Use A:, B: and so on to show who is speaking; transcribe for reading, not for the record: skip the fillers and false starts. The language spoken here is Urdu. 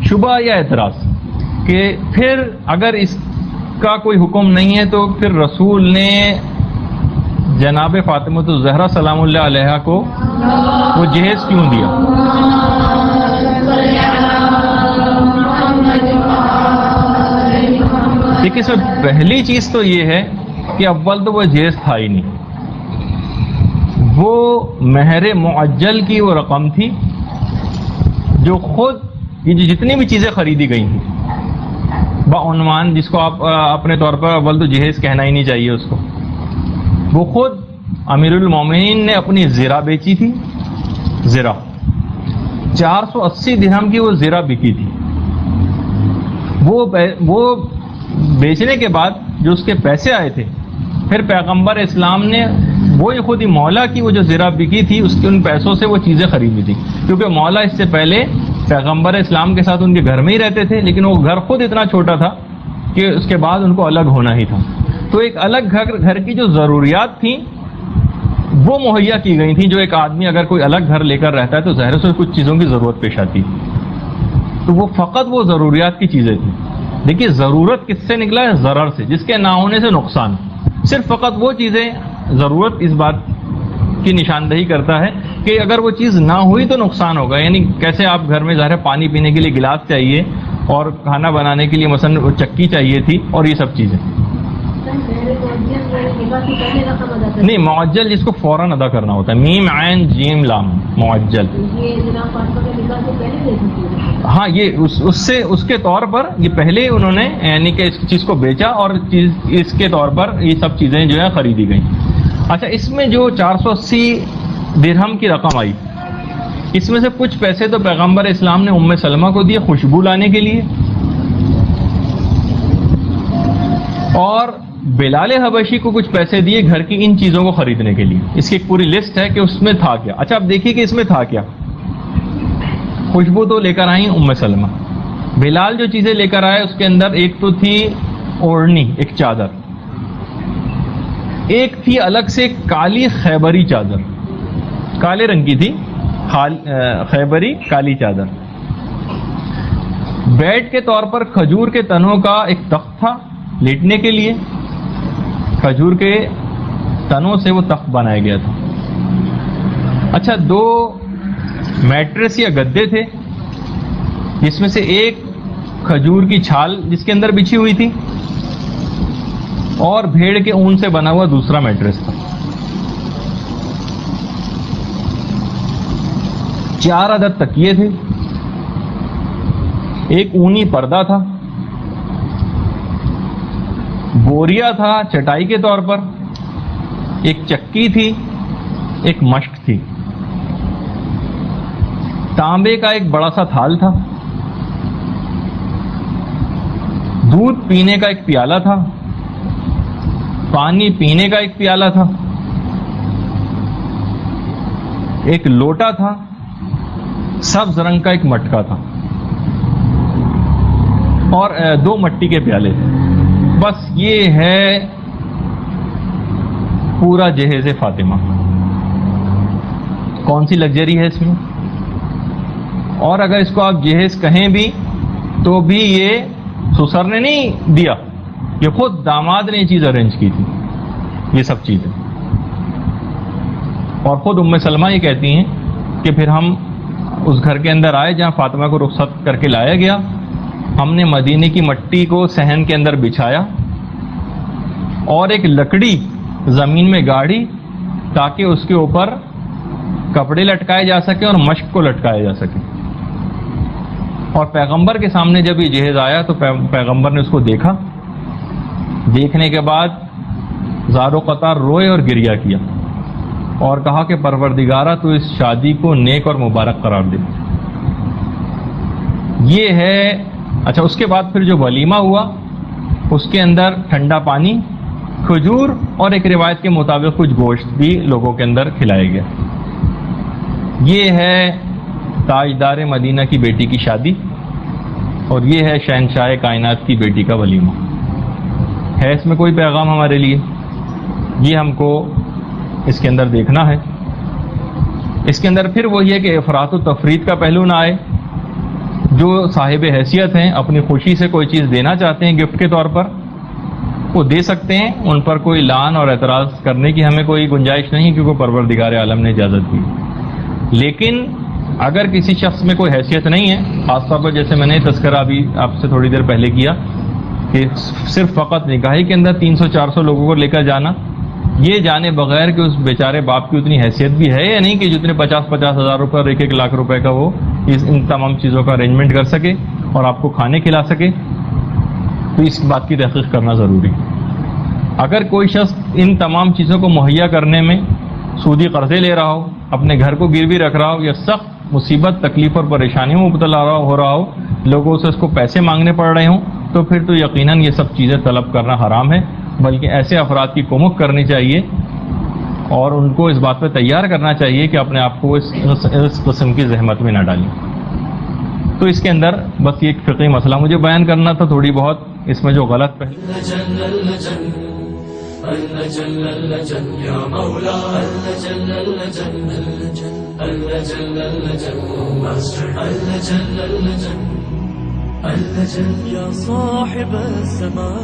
A: شبہ یا اعتراض کہ پھر اگر اس کا کوئی حکم نہیں ہے تو پھر رسول نے جناب فاطمہ الزہرا سلام اللہ علیہا کو وہ جہیز کیوں دیا؟ دیکھیے سر، پہلی چیز تو یہ ہے کہ اول تو وہ جہیز تھا ہی نہیں، وہ مہر معجل کی وہ رقم تھی جو خود یہ جتنی بھی چیزیں خریدی گئی تھیں بعنوان، جس کو آپ اپنے طور پر اول تو جہیز کہنا ہی نہیں چاہیے اس کو، وہ خود امیر المومنین نے اپنی زرہ بیچی تھی. زرہ 480 درہم کی وہ زرہ بکی تھی. وہ بیچنے کے بعد جو اس کے پیسے آئے تھے، پھر پیغمبر اسلام نے وہی خود ہی مولا کی وہ جو زرہ بکی تھی اس کے ان پیسوں سے وہ چیزیں خریدی تھی، کیونکہ مولا اس سے پہلے پیغمبر اسلام کے ساتھ ان کے گھر میں ہی رہتے تھے، لیکن وہ گھر خود اتنا چھوٹا تھا کہ اس کے بعد ان کو الگ ہونا ہی تھا. تو ایک الگ گھر کی جو ضروریات تھیں وہ مہیا کی گئی تھیں. جو ایک آدمی اگر کوئی الگ گھر لے کر رہتا ہے تو ظاہر سے کچھ چیزوں کی ضرورت پیش آتی، تو وہ فقط وہ ضروریات کی چیزیں تھیں. دیکھیے ضرورت کس سے نکلا ہے؟ ضرر سے، جس کے نہ ہونے سے نقصان. صرف فقط وہ چیزیں، ضرورت اس بات کی نشاندہی کرتا ہے کہ اگر وہ چیز نہ ہوئی تو نقصان ہوگا. یعنی کیسے آپ گھر میں ظاہر پانی پینے کے لیے گلاس چاہیے اور کھانا بنانے کے لیے مثلا وہ چکی چاہیے تھی اور یہ سب چیزیں. نہیں، معجل جس کو فوراً ادا کرنا ہوتا ہے، میم عین جیم لام معجل. ہاں، یہ اس کے طور پر یہ پہلے انہوں نے یعنی کہ اس چیز کو بیچا اور اس کے طور پر یہ سب چیزیں جو ہے خریدی گئیں. اچھا، اس میں جو 480 درہم کی رقم آئی، اس میں سے کچھ پیسے تو پیغمبر اسلام نے ام سلمہ کو دیے خوشبو لانے کے لیے، اور بلال حبشی کو کچھ پیسے دیے گھر کی ان چیزوں کو خریدنے کے لیے. اس کی ایک پوری لسٹ ہے کہ اس میں تھا کیا. اچھا، اب دیکھیے کہ اس میں تھا کیا. خوشبو تو لے کر آئیں ام سلمہ. بلال جو چیزیں لے کر آئے اس کے اندر ایک تو تھی اوڑھنی، ایک چادر، ایک تھی الگ سے کالی خیبری چادر، کالے رنگ کی تھی خیبری کالی چادر. بیڈ کے طور پر کھجور کے تنوں کا ایک تخت تھا لیٹنے کے لیے. کھجور کے تنوں سے وہ تخت بنایا گیا تھا. اچھا، 2 میٹریس یا گدے تھے، جس میں سے ایک کھجور کی چھال جس کے اندر بچھی ہوئی تھی، اور بھیڑ کے اون سے بنا ہوا دوسرا میٹریس تھا. 4 عدد تکیے تھے، ایک اونی پردہ تھا، بوریا تھا چٹائی کے طور پر، ایک چکی تھی، ایک مشک تھی، تانبے کا ایک بڑا سا تھال تھا، دودھ پینے کا ایک پیالہ تھا، پانی پینے کا ایک پیالہ تھا، ایک لوٹا تھا، سبز رنگ کا ایک مٹکا تھا، اور 2 مٹی کے پیالے تھے. بس یہ ہے پورا جہیز فاطمہ. کون سی لگژری ہے اس میں؟ اور اگر اس کو آپ جہیز کہیں بھی تو بھی یہ سسر نے نہیں دیا، یہ خود داماد نے یہ چیز ارینج کی تھی، یہ سب چیزیں. اور خود ام سلمہ یہ کہتی ہیں کہ پھر ہم اس گھر کے اندر آئے جہاں فاطمہ کو رخصت کر کے لایا گیا. ہم نے مدینے کی مٹی کو صحن کے اندر بچھایا اور ایک لکڑی زمین میں گاڑی تاکہ اس کے اوپر کپڑے لٹکائے جا سکے اور مشک کو لٹکایا جا سکے. اور پیغمبر کے سامنے جب یہ جہیز آیا تو پیغمبر نے اس کو دیکھا. دیکھنے کے بعد زار و قطار روئے اور گریہ کیا اور کہا کہ پروردگارہ تو اس شادی کو نیک اور مبارک قرار دے. یہ ہے. اچھا، اس کے بعد پھر جو ولیمہ ہوا اس کے اندر ٹھنڈا پانی، کھجور اور ایک روایت کے مطابق کچھ گوشت بھی لوگوں کے اندر کھلایا گیا. یہ ہے تاجدار مدینہ کی بیٹی کی شادی، اور یہ ہے شہنشاہ کائنات کی بیٹی کا ولیمہ. ہے اس میں کوئی پیغام ہمارے لیے؟ یہ ہم کو اس کے اندر دیکھنا ہے. اس کے اندر پھر وہی ہے کہ افراط و تفرید کا پہلو نہ آئے. جو صاحب حیثیت ہیں اپنی خوشی سے کوئی چیز دینا چاہتے ہیں گفٹ کے طور پر وہ دے سکتے ہیں، ان پر کوئی لعن اور اعتراض کرنے کی ہمیں کوئی گنجائش نہیں کیونکہ پروردگار عالم نے اجازت دی۔ لیکن اگر کسی شخص میں کوئی حیثیت نہیں ہے، خاص طور پر جیسے میں نے تذکرہ ابھی آپ سے تھوڑی دیر پہلے کیا کہ صرف فقط نکاحی کے اندر 300-400 لوگوں کو لے کر جانا، یہ جانے بغیر کہ اس بیچارے باپ کی اتنی حیثیت بھی ہے یا نہیں کہ جتنے 50-50 ہزار روپے اور 1-1 لاکھ روپے کا وہ ان تمام چیزوں کا ارینجمنٹ کر سکے اور آپ کو کھانے کھلا سکے، تو اس بات کی تحقیق کرنا ضروری۔ اگر کوئی شخص ان تمام چیزوں کو مہیا کرنے میں سودی قرضے لے رہا ہو، اپنے گھر کو گروی رکھ رہا ہو یا سخت مصیبت تکلیف اور پریشانیوں میں مبتلا ہو رہا ہو، لوگوں سے اس کو پیسے مانگنے پڑ رہے ہوں، تو پھر تو یقیناً یہ سب چیزیں طلب کرنا حرام ہے، بلکہ ایسے افراد کی کومک کرنی چاہیے اور ان کو اس بات پہ تیار کرنا چاہیے کہ اپنے آپ کو اس قسم کی زحمت میں نہ ڈالیں۔ تو اس کے اندر بس یہ ایک فقہی مسئلہ مجھے بیان کرنا تھا، تھوڑی بہت اس میں جو غلط پہلے
B: يا صاحب السماء